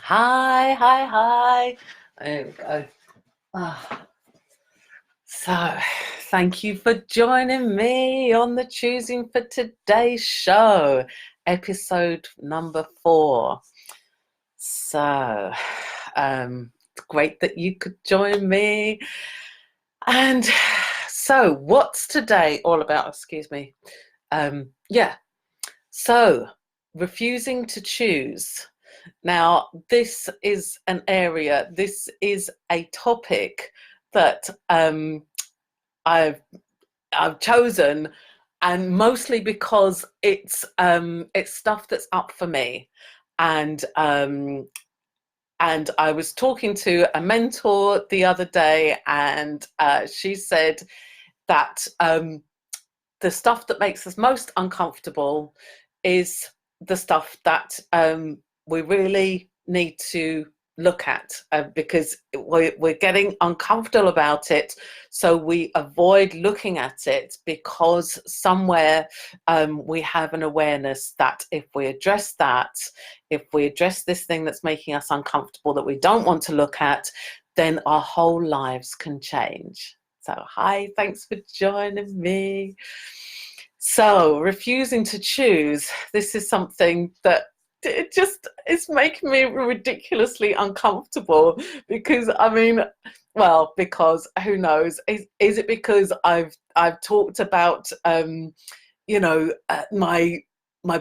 Hi, hi, hi. There we go. Ah, so, thank you for joining me on the Choosing for Today show, episode number 4. So, it's great that you could join me. And so, what's today all about? Excuse me. Yeah. So, refusing to choose. Now, this is an area, this is a topic that I've I've chosen, and mostly because it's stuff that's up for me, and I was talking to a mentor the other day, and she said that the stuff that makes us most uncomfortable is the stuff that we really need to look at, because we're getting uncomfortable about it, so we avoid looking at it because somewhere we have an awareness that if we address that, if we address this thing that's making us uncomfortable that we don't want to look at, then our whole lives can change. So hi, thanks for joining me. So, refusing to choose, this is something that it just is making me ridiculously uncomfortable, because I mean, well, because who knows, is it because I've talked about my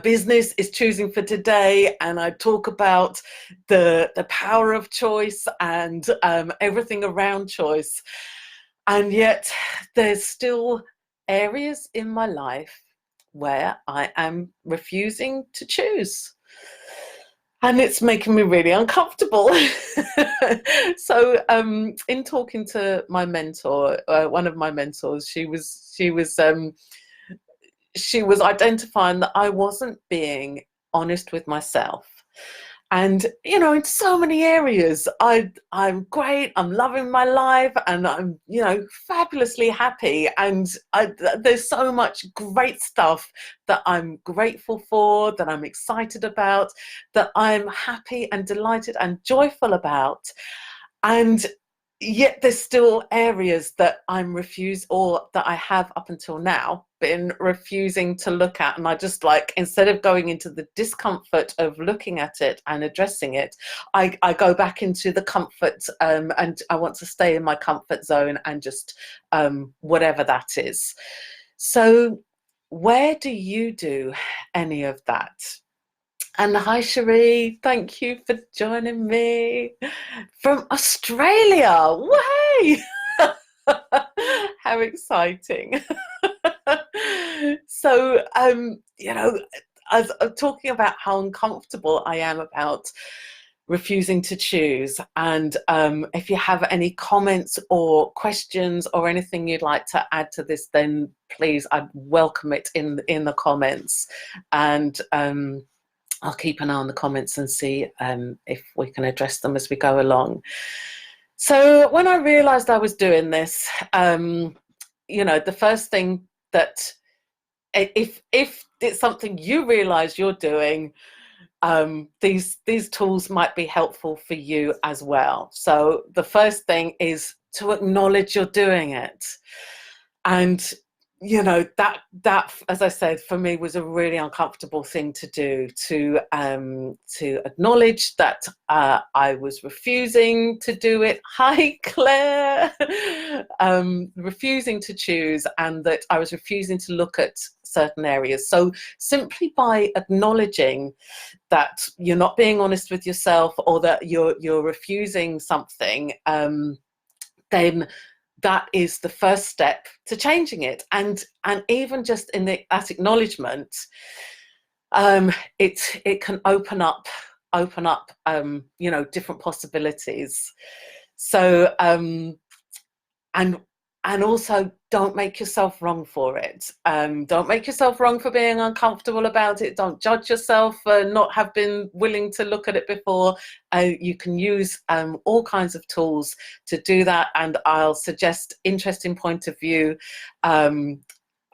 business is choosing for today, and I talk about the power of choice and everything around choice, and yet there's still areas in my life where I am refusing to choose. And it's making me really uncomfortable. So, in talking to my mentor, one of my mentors, she was identifying that I wasn't being honest with myself. And in so many areas, I'm great, I'm loving my life, and I'm fabulously happy, and there's so much great stuff that I'm grateful for, that I'm excited about, that I'm happy and delighted and joyful about. And yet there's still areas that I'm refused, or that I have up until now been refusing to look at. And I just, like, instead of going into the discomfort of looking at it and addressing it, I go back into the comfort, and I want to stay in my comfort zone and just whatever that is. So where do you do any of that? And hi, Cherie. Thank you for joining me from Australia. Way! How exciting. So, as I'm talking about how uncomfortable I am about refusing to choose, and if you have any comments or questions or anything you'd like to add to this, then please, I'd welcome it in the comments. And I'll keep an eye on the comments and see if we can address them as we go along. So when I realised I was doing this, the first thing that, if it's something you realise you're doing, these tools might be helpful for you as well. So the first thing is to acknowledge you're doing it. And that, as I said, for me was a really uncomfortable thing to do, to acknowledge that I was refusing to do it. Hi, Claire. Refusing to choose, and that I was refusing to look at certain areas. So simply by acknowledging that you're not being honest with yourself, or that you're refusing something, then that is the first step to changing it. And even just in that acknowledgement, it can open up different possibilities. So and also, don't make yourself wrong for it. Don't make yourself wrong for being uncomfortable about it. Don't judge yourself for not have been willing to look at it before. You can use all kinds of tools to do that, and I'll suggest Interesting Point of View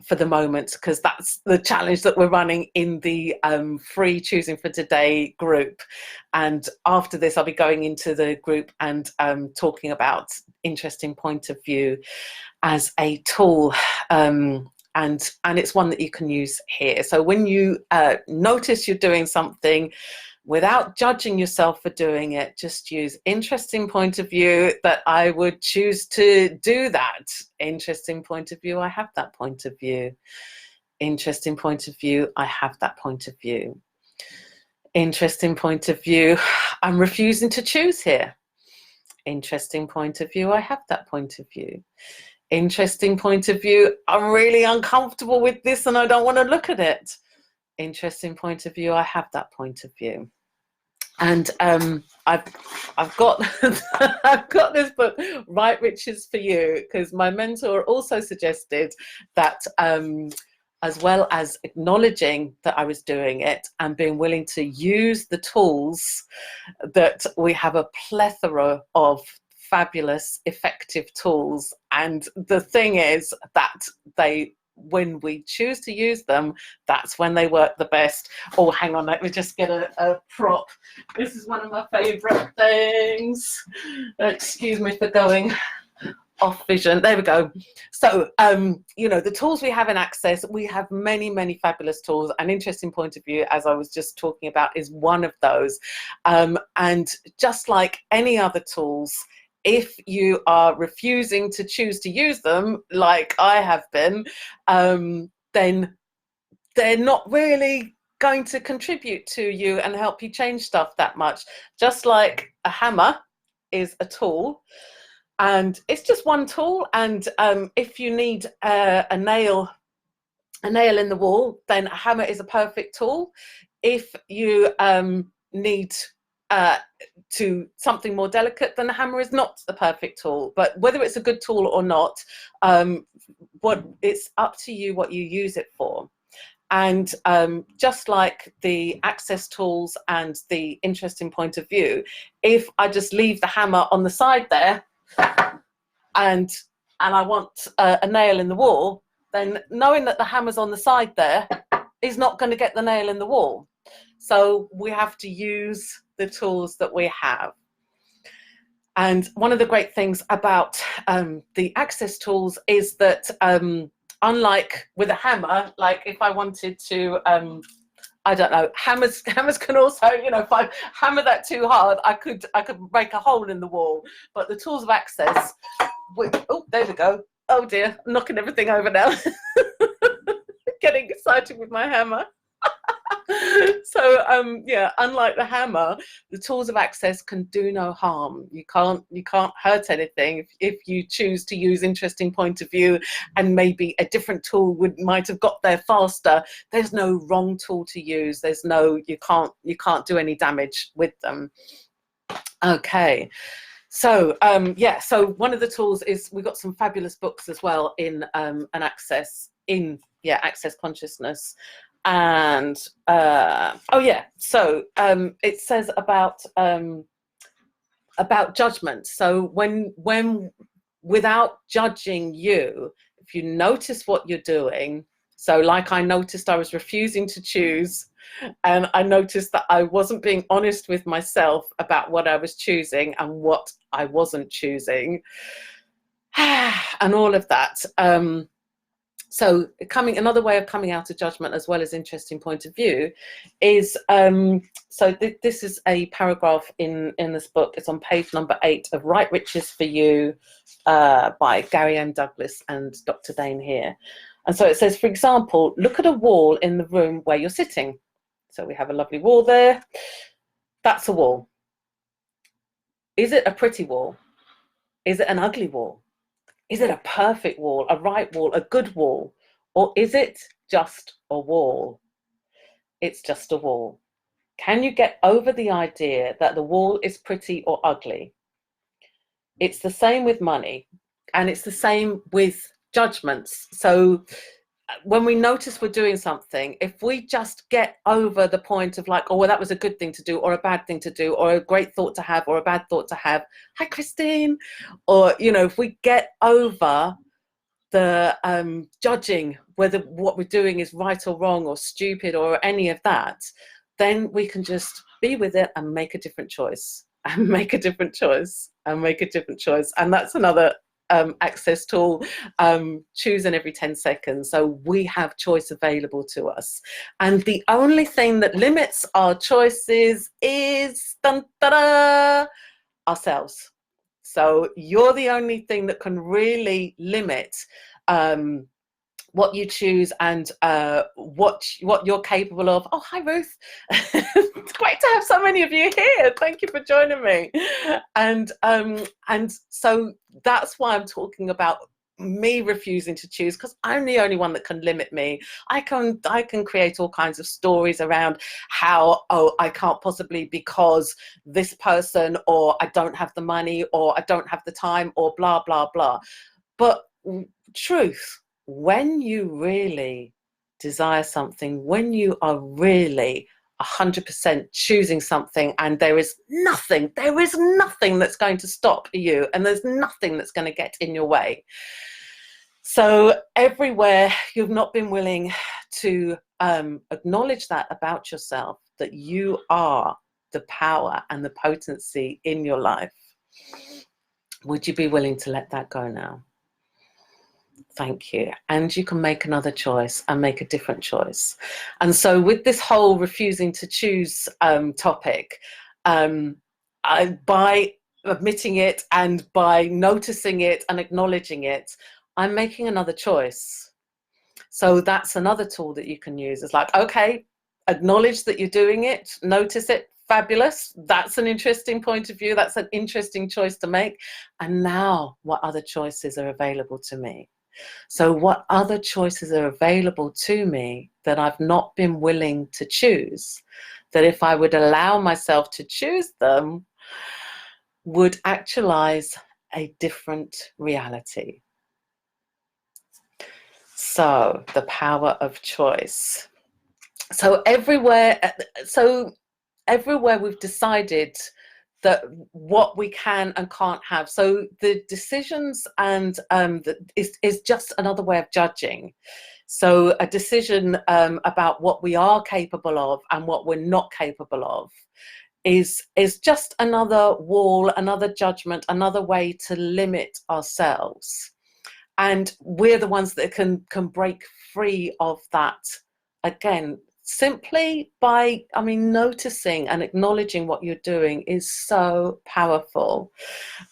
for the moment, because that's the challenge that we're running in the free Choosing for Today group. And after this, I'll be going into the group and talking about interesting point of view as a tool. And it's one that you can use here. So when you notice you're doing something, without judging yourself for doing it, just use interesting point of view that I would choose to do that. Interesting point of view, I have that point of view. Interesting point of view, I have that point of view. Interesting point of view, I'm refusing to choose here. Interesting point of view, I have that point of view. Interesting point of view, I'm really uncomfortable with this and I don't want to look at it. Interesting point of view, I have that point of view. And I've got I've got this book, Right Riches for You, because my mentor also suggested that as well as acknowledging that I was doing it and being willing to use the tools, that we have a plethora of fabulous, effective tools. And the thing is that when we choose to use them, that's when they work the best. Oh, hang on, let me just get a prop. This is one of my favorite things. Excuse me for going off vision. There we go. So you know, the tools we have in Access, we have many fabulous tools. An interesting point of view, as I was just talking about, is one of those. And just like any other tools, if you are refusing to choose to use them, like I have been, then they're not really going to contribute to you and help you change stuff that much. Just like a hammer is a tool, and it's just one tool. And if you need a nail in the wall, then a hammer is a perfect tool. If you need to something more delicate, then the hammer is not the perfect tool. But whether it's a good tool or not, it's up to you what you use it for. And just like the Access tools and the interesting point of view, if I just leave the hammer on the side there and I want a nail in the wall, then knowing that the hammer's on the side there is not going to get the nail in the wall. So we have to use the tools that we have. And one of the great things about the Access tools is that unlike with a hammer, like if I wanted to, I don't know, hammers can also, you know, if I hammer that too hard, I could break a hole in the wall. But the tools of Access, oh, there we go. Oh dear, I'm knocking everything over now. Getting excited with my hammer. So yeah, unlike the hammer, the tools of Access can do no harm. You can't hurt anything if you choose to use interesting point of view, and maybe a different tool might have got there faster. There's no wrong tool to use. There's no, you can't do any damage with them. Okay. So yeah, so one of the tools is, we've got some fabulous books as well in an Access, in Access Consciousness. And oh yeah, so it says about judgment. So when without judging you, if you notice what you're doing, so like I noticed I was refusing to choose, and I noticed that I wasn't being honest with myself about what I was choosing and what I wasn't choosing, and all of that. So another way of coming out of judgment, as well as interesting point of view, is this is a paragraph in this book. It's on page number 8 of Right Riches for You by Gary M. Douglas and Dr. Dane here. And so it says, for example, look at a wall in the room where you're sitting. So we have a lovely wall there. That's a wall. Is it a pretty wall? Is it an ugly wall? Is it a perfect wall, a right wall, a good wall? Or is it just a wall? It's just a wall. Can you get over the idea that the wall is pretty or ugly? It's the same with money, and it's the same with judgments. So when we notice we're doing something, if we just get over the point of like, oh, well, that was a good thing to do, or a bad thing to do, or a great thought to have, or a bad thought to have. Hi, Christine. Or, you know, if we get over judging whether what we're doing is right or wrong or stupid or any of that, then we can just be with it and make a different choice and make a different choice and make a different choice. And that's another access tool, choosing every 10 seconds. So we have choice available to us. And the only thing that limits our choices is dun, da, da, ourselves. So you're the only thing that can really limit what you choose and what you're capable of. Oh, hi Ruth. It's great to have so many of you here. Thank you for joining me. And so that's why I'm talking about me refusing to choose, because I'm the only one that can limit me. I can create all kinds of stories around how, oh, I can't possibly because this person, or I don't have the money, or I don't have the time, or blah blah blah. But truth, when you really desire something, when you are really 100% choosing something, and there is nothing that's going to stop you, and there's nothing that's going to get in your way. So everywhere you've not been willing to acknowledge that about yourself, that you are the power and the potency in your life, would you be willing to let that go now? Thank you. And you can make another choice and make a different choice. And so with this whole refusing to choose topic, by admitting it and by noticing it and acknowledging it, I'm making another choice. So that's another tool that you can use. It's like, okay, acknowledge that you're doing it, notice it, fabulous. That's an interesting point of view. That's an interesting choice to make. And now what other choices are available to me? So what other choices are available to me that I've not been willing to choose, that if I would allow myself to choose them, would actualize a different reality? So the power of choice. So everywhere we've decided that what we can and can't have. So the decisions and is just another way of judging. So a decision about what we are capable of and what we're not capable of is just another wall, another judgment, another way to limit ourselves. And we're the ones that can break free of that, again, simply by, noticing and acknowledging what you're doing is so powerful.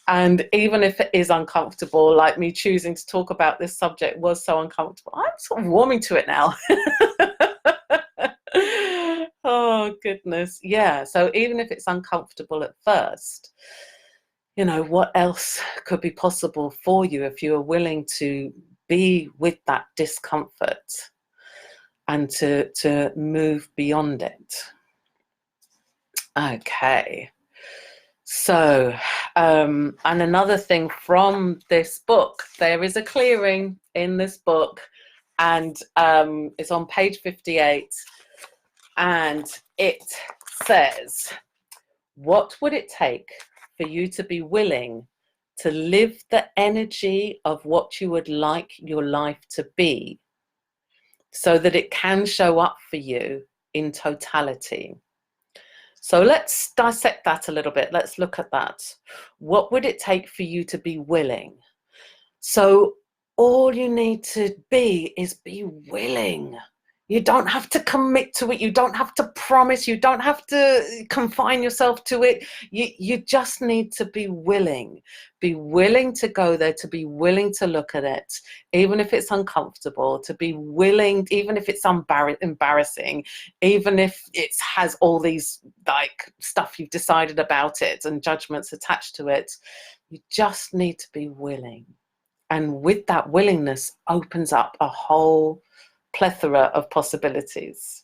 And even if it is uncomfortable, like me choosing to talk about this subject was so uncomfortable, I'm sort of warming to it now. Oh goodness, yeah. So even if it's uncomfortable at first, you know, what else could be possible for you if you are willing to be with that discomfort and to move beyond it? Okay. So, and another thing from this book, there is a clearing in this book, and it's on page 58, and it says, what would it take for you to be willing to live the energy of what you would like your life to be, so that it can show up for you in totality? So let's dissect that a little bit. Let's look at that. What would it take for you to be willing? So all you need to be is be willing. You don't have to commit to it. You don't have to promise. You don't have to confine yourself to it. You just need to be willing. Be willing to go there, to be willing to look at it, even if it's uncomfortable, to be willing, even if it's embarrassing, even if it has all these like stuff you've decided about it and judgments attached to it. You just need to be willing. And with that willingness opens up a whole plethora of possibilities.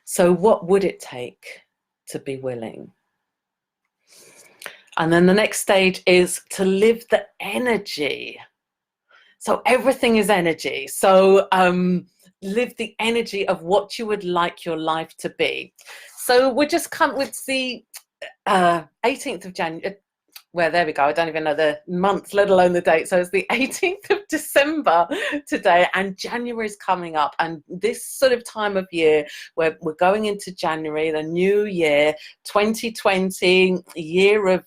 So what would it take to be willing? And then the next stage is to live the energy. So everything is energy. So live the energy of what you would like your life to be. So we're just come with the 18th of January. where, there we go, I don't even know the month, let alone the date. So it's the 18th of December today, and January is coming up. And this sort of time of year where we're going into January, the new year, 2020, year of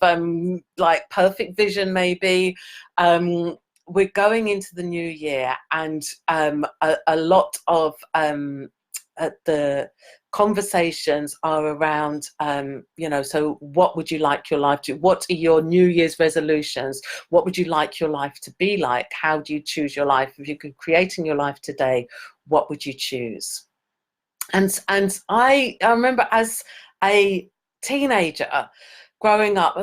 like perfect vision, maybe. We're going into the new year, and a lot of the conversations are around, you know, so what would you like your life to, what are your New Year's resolutions? What would you like your life to be like? How do you choose your life? If you could create in your life today, what would you choose? And I remember as a teenager growing up,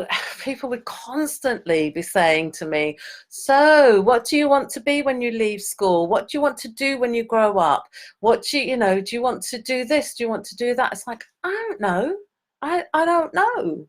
people would constantly be saying to me, so what do you want to be when you leave school? What do you want to do when you grow up? What do you know, do you want to do this? Do you want to do that? It's like, I don't know. I don't know.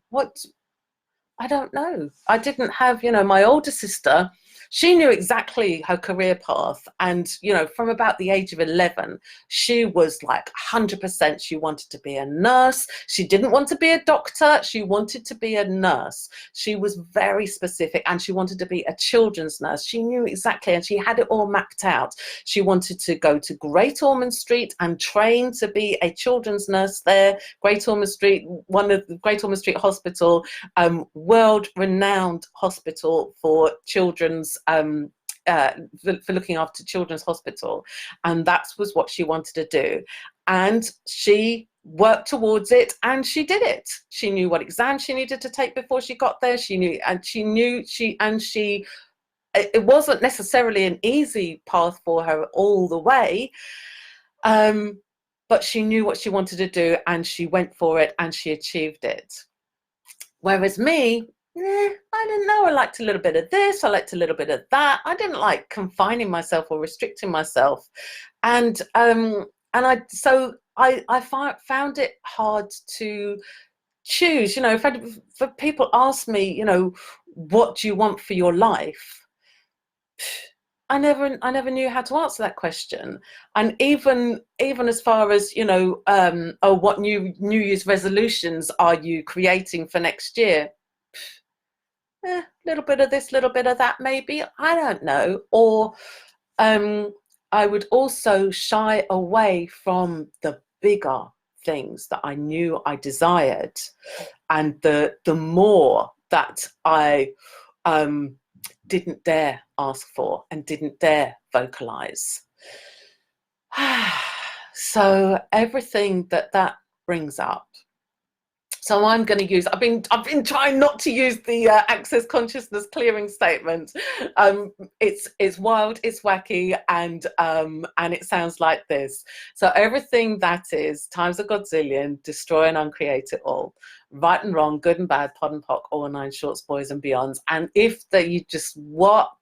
I don't know. I didn't have, you know, my older sister, she knew exactly her career path. And, you know, from about the age of 11, she was like 100%. She wanted to be a nurse. She didn't want to be a doctor. She wanted to be a nurse. She was very specific, and she wanted to be a children's nurse. She knew exactly, and she had it all mapped out. She wanted to go to Great Ormond Street and train to be a children's nurse there. Great Ormond Street, one of the Great Ormond Street Hospital, world-renowned hospital for children's, for looking after children's hospital, and that was what she wanted to do. And she worked towards it, and she did it. She knew what exams she needed to take before she got there. She knew, it wasn't necessarily an easy path for her all the way, but she knew what she wanted to do, and she went for it, and she achieved it. Whereas me, I didn't know. I liked a little bit of this, I liked a little bit of that. I didn't like confining myself or restricting myself. And I found it hard to choose. You know, if people ask me, you know, what do you want for your life? I never knew how to answer that question. And even as far as, you know, oh, what New Year's resolutions are you creating for next year? Little bit of this, little bit of that, maybe, I don't know. Or I would also shy away from the bigger things that I knew I desired, and the more that I didn't dare ask for and didn't dare vocalize. So everything that brings up. So I'm going to use, I've been trying not to use the access consciousness clearing statement. It's wild, it's wacky, and it sounds like this. So everything that is times a godzillion, destroy and uncreate it all. Right and wrong, good and bad, pod and poc, all nine shorts, boys and beyonds. And if you just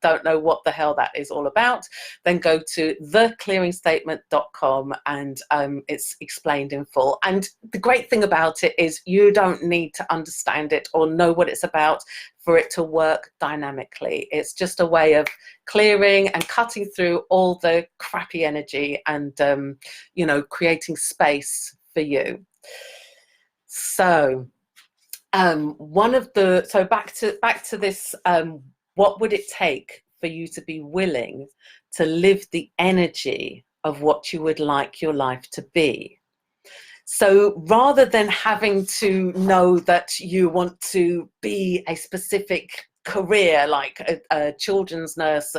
don't know what the hell that is all about, then go to theclearingstatement.com, and it's explained in full. And the great thing about it is you don't need to understand it or know what it's about for it to work dynamically. It's just a way of clearing and cutting through all the crappy energy, and you know, creating space for you. So back to this, what would it take for you to be willing to live the energy of what you would like your life to be? So rather than having to know that you want to be a specific career, like a children's nurse,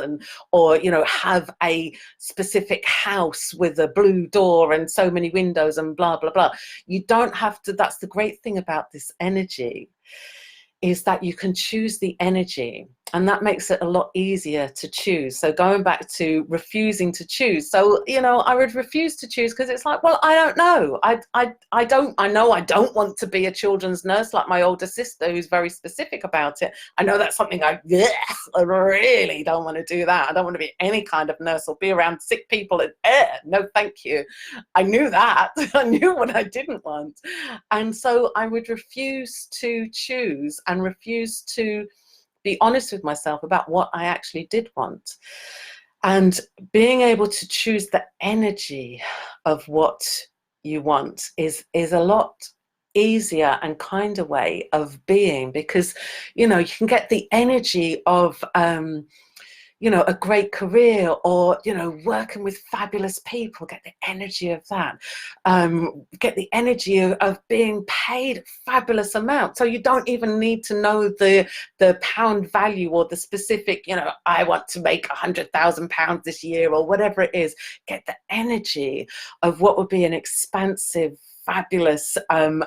or you know, have a specific house with a blue door and so many windows and blah blah blah, you don't have to. That's the great thing about this energy, is that you can choose the energy, and that makes it a lot easier to choose. So going back to refusing to choose, so you know, I would refuse to choose because it's like, well, I don't know. I know I don't want to be a children's nurse like my older sister, who's very specific about it. I know that's something I really don't want to do. That I don't want to be any kind of nurse or be around sick people, and no thank you. I knew that. I knew what I didn't want, and so I would refuse to choose and refuse to be honest with myself about what I actually did want. And being able to choose the energy of what you want is a lot easier and kinder way of being, because, you know, you can get the energy of, you know, a great career, or, you know, working with fabulous people, get the energy of that. Get the energy of being paid fabulous amount. So you don't even need to know the pound value or the specific, you know, I want to make £100,000 this year or whatever it is. Get the energy of what would be an expansive, fabulous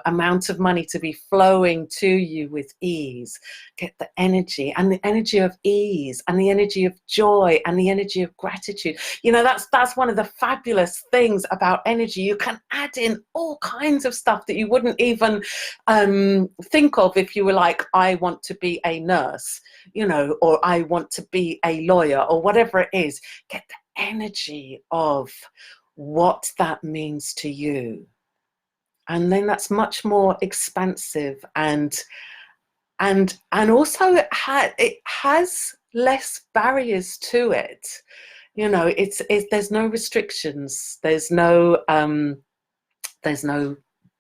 amount of money to be flowing to you with ease. Get the energy, and the energy of ease, and the energy of joy, and the energy of gratitude. You know, that's one of the fabulous things about energy. You can add in all kinds of stuff that you wouldn't even think of if you were like, I want to be a nurse, you know, or I want to be a lawyer, or whatever it is. Get the energy of what that means to you. And then that's much more expansive, and also it has less barriers to it. You know, there's no restrictions, there's no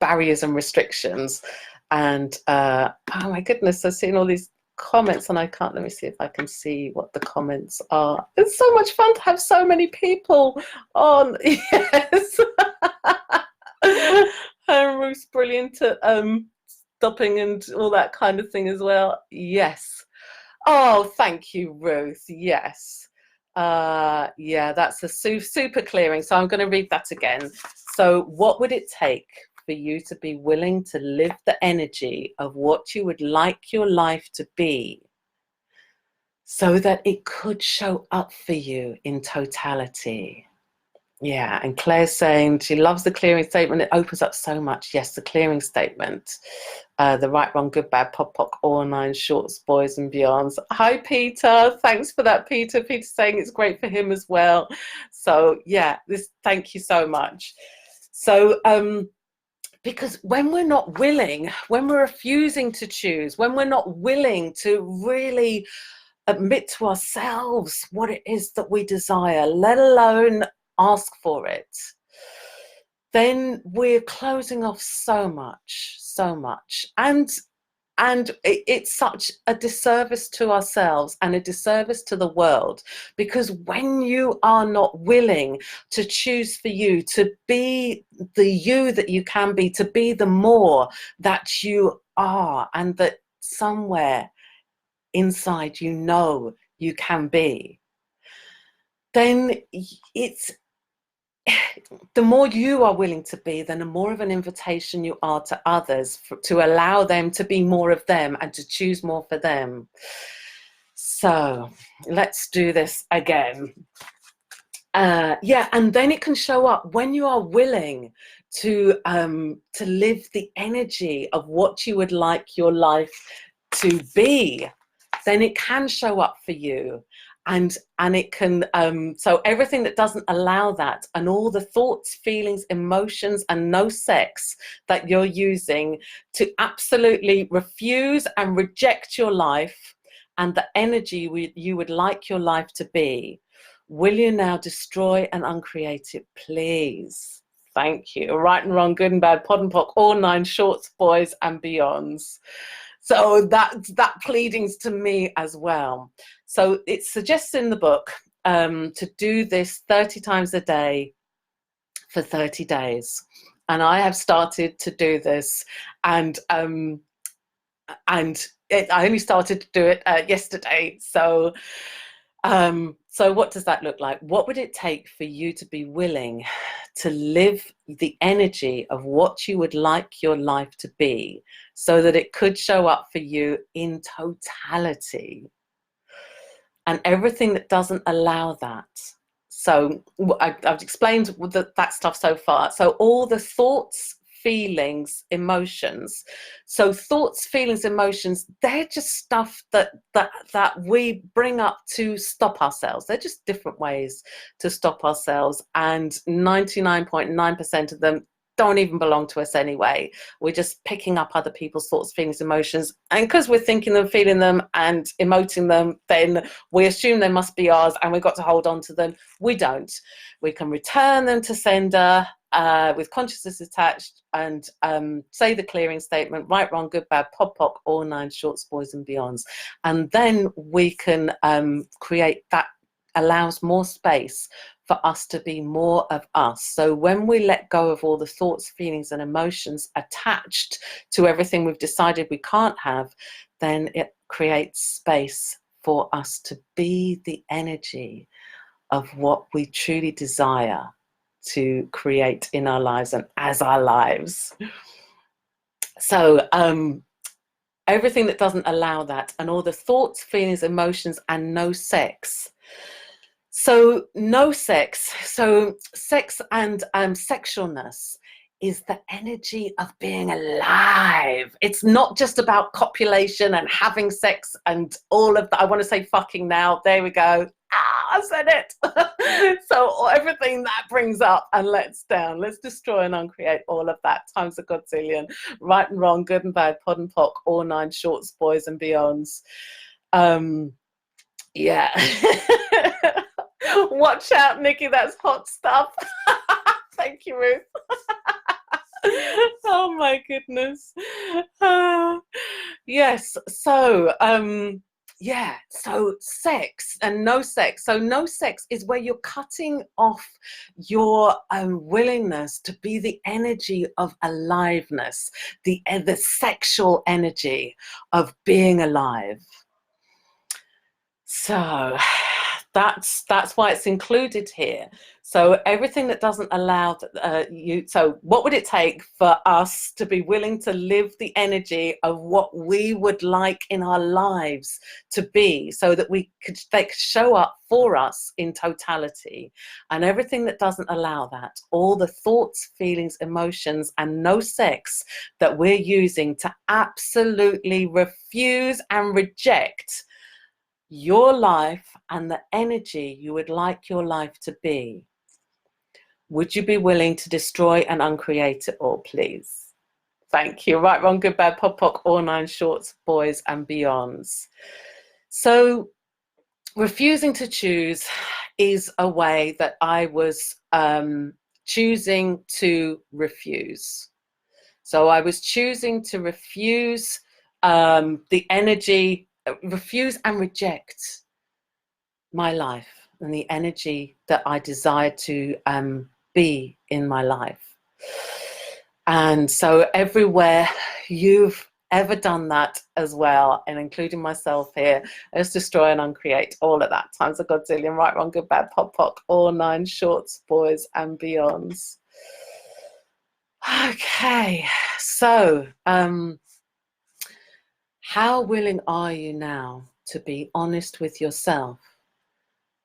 barriers and restrictions. And oh my goodness, I've seen all these comments, and I can't, let me see if I can see what the comments are. It's so much fun to have so many people on. Yes. Ruth's brilliant at stopping and all that kind of thing as well. Yes. Oh, thank you, Ruth. Yes. Yeah, that's a super clearing. So I'm going to read that again. So what would it take for you to be willing to live the energy of what you would like your life to be, so that it could show up for you in totality? Yeah, and Claire's saying she loves the clearing statement. It opens up so much. Yes, the clearing statement. The right, wrong, good, bad, pop, pock, all nine shorts, boys and beyonds. Hi, Peter. Thanks for that, Peter. Peter's saying it's great for him as well. So yeah, thank you so much. So because when we're not willing, when we're refusing to choose, when we're not willing to really admit to ourselves what it is that we desire, let alone ask for it, then we're closing off so much. And it's such a disservice to ourselves and a disservice to the world, because when you are not willing to choose for you, to be the you that you can be, to be the more that you are, and that somewhere inside you know you can be, then it's the more you are willing to be, then the more of an invitation you are to others to allow them to be more of them and to choose more for them. So let's do this again. Yeah, and then it can show up when you are willing to live the energy of what you would like your life to be. Then it can show up for you. And it can, so everything that doesn't allow that, and all the thoughts, feelings, emotions, and no sex that you're using to absolutely refuse and reject your life and the energy you would like your life to be, will you now destroy and uncreate it, please? Thank you. Right and wrong, good and bad, pod and pock, all nine shorts, boys and beyonds. So that pleading's to me as well. So it suggests in the book to do this 30 times a day for 30 days. And I have started to do this, and I only started to do it yesterday. So so what does that look like? What would it take for you to be willing to live the energy of what you would like your life to be, so that it could show up for you in totality? And everything that doesn't allow that. So I've explained that stuff so far. So all the thoughts, feelings, emotions. So thoughts, feelings, emotions, they're just stuff that we bring up to stop ourselves. They're just different ways to stop ourselves. And 99.9% of them don't even belong to us anyway. We're just picking up other people's thoughts, feelings, emotions. And because we're thinking them, feeling them, and emoting them, then we assume they must be ours and we've got to hold on to them. We don't. We can return them to sender with consciousness attached, and say the clearing statement, right, wrong, good, bad, pod, poc, all 9 shorts, boys and beyonds. And then we can create that, allows more space for us to be more of us. So when we let go of all the thoughts, feelings and emotions attached to everything we've decided we can't have, then it creates space for us to be the energy of what we truly desire to create in our lives and as our lives. So everything that doesn't allow that, and all the thoughts, feelings, emotions, and no sex. So no sex, so sex and sexualness is the energy of being alive. It's not just about copulation and having sex and all of that. I want to say fucking now. There we go. I said it. So everything that brings up and lets down, let's destroy and uncreate all of that times a godzillion. Right and wrong, good and bad, pod and poc, all 9 shorts, boys and beyonds. Yeah. Watch out, Nikki, that's hot stuff. Thank you, Ruth. Oh my goodness. Yes, so yeah, so sex and no sex. So no sex is where you're cutting off your willingness to be the energy of aliveness, the sexual energy of being alive. So that's why it's included here. So everything that doesn't allow you, so what would it take for us to be willing to live the energy of what we would like in our lives to be, so that they could show up for us in totality? And everything that doesn't allow that, all the thoughts, feelings, emotions, and no sex that we're using to absolutely refuse and reject your life and the energy you would like your life to be. Would you be willing to destroy and uncreate it all, please? Thank you. Right, wrong, good, bad, pod, poc, all 9 shorts, boys and beyonds. So refusing to choose is a way that I was choosing to refuse. So I was choosing to refuse the energy, refuse and reject my life and the energy that I desired to be in my life. And so everywhere you've ever done that as well, and including myself here, let's destroy and uncreate all of that times a godzillion. Right, wrong, good, bad, pod, poc, all 9 shorts, boys and beyonds. Okay, so how willing are you now to be honest with yourself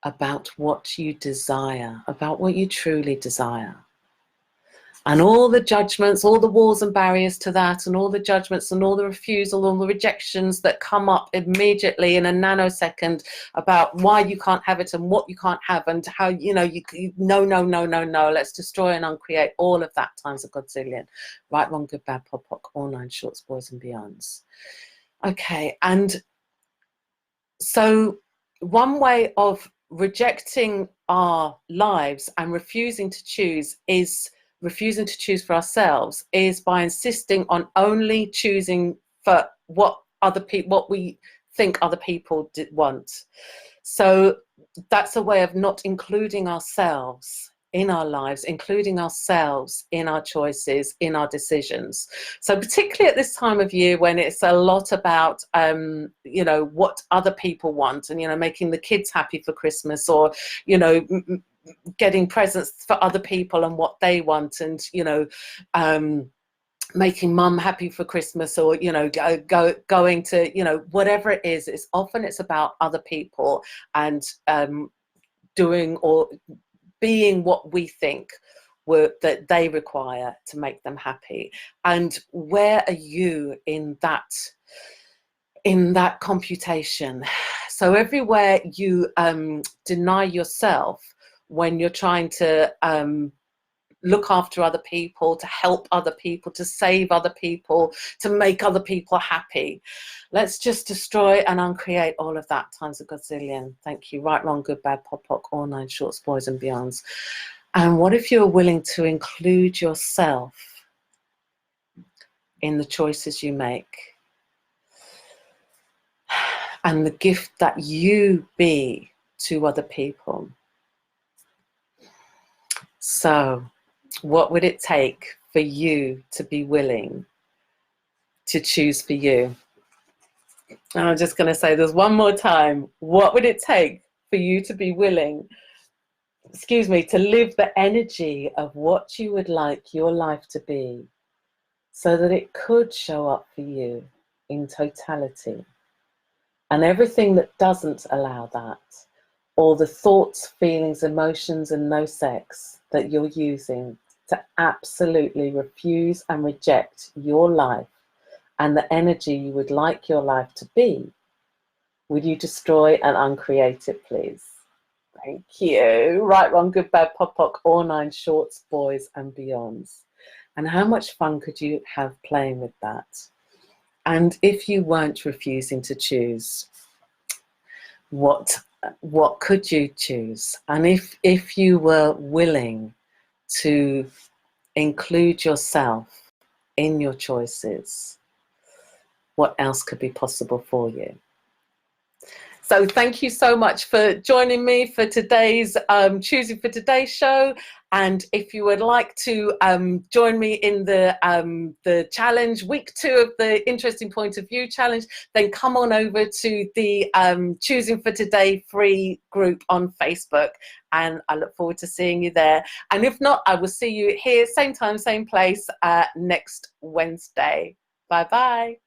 about what you desire, about what you truly desire? And all the judgments, all the walls and barriers to that, and all the judgments and all the refusal, all the rejections that come up immediately in a nanosecond about why you can't have it and what you can't have and how, you know, no, no, no, no, no. Let's destroy and uncreate all of that times a godzillion. Right, wrong, good, bad, pod, poc, all 9 shorts, boys and beyonds. Okay, and so one way of rejecting our lives and refusing to choose for ourselves is by insisting on only choosing for what we think other people want. So that's a way of not including ourselves in our lives, including ourselves in our choices, in our decisions. So particularly at this time of year when it's a lot about, you know, what other people want and, you know, making the kids happy for Christmas, or, you know, getting presents for other people and what they want, and, you know, making mum happy for Christmas, or, you know, going to, you know, whatever it is, it's about other people and doing or being what we think that they require to make them happy. And where are you in that computation? So everywhere you deny yourself when you're trying to look after other people, to help other people, to save other people, to make other people happy, let's just destroy and uncreate all of that times a godzillion. Thank you. Right, wrong, good, bad, pod, poc, all 9 shorts, boys and beyonds. And what if you're willing to include yourself in the choices you make, and the gift that you be to other people? So what would it take for you to be willing to choose for you? And I'm just going to say this one more time. What would it take for you to be willing, excuse me, to live the energy of what you would like your life to be, so that it could show up for you in totality? And everything that doesn't allow that, or the thoughts, feelings, emotions, and no sex that you're using to absolutely refuse and reject your life and the energy you would like your life to be, would you destroy and uncreate it, please? Thank you. Right, wrong, good, bad, pop, poc, all nine shorts, boys and beyonds. And how much fun could you have playing with that? And if you weren't refusing to choose, what could you choose? And if you were willing to include yourself in your choices, what else could be possible for you? So thank you so much for joining me for today's Choosing for Today show. And if you would like to join me in the challenge, week 2 of the Interesting Point of View challenge, then come on over to the Choosing for Today free group on Facebook. And I look forward to seeing you there. And if not, I will see you here, same time, same place, next Wednesday. Bye-bye.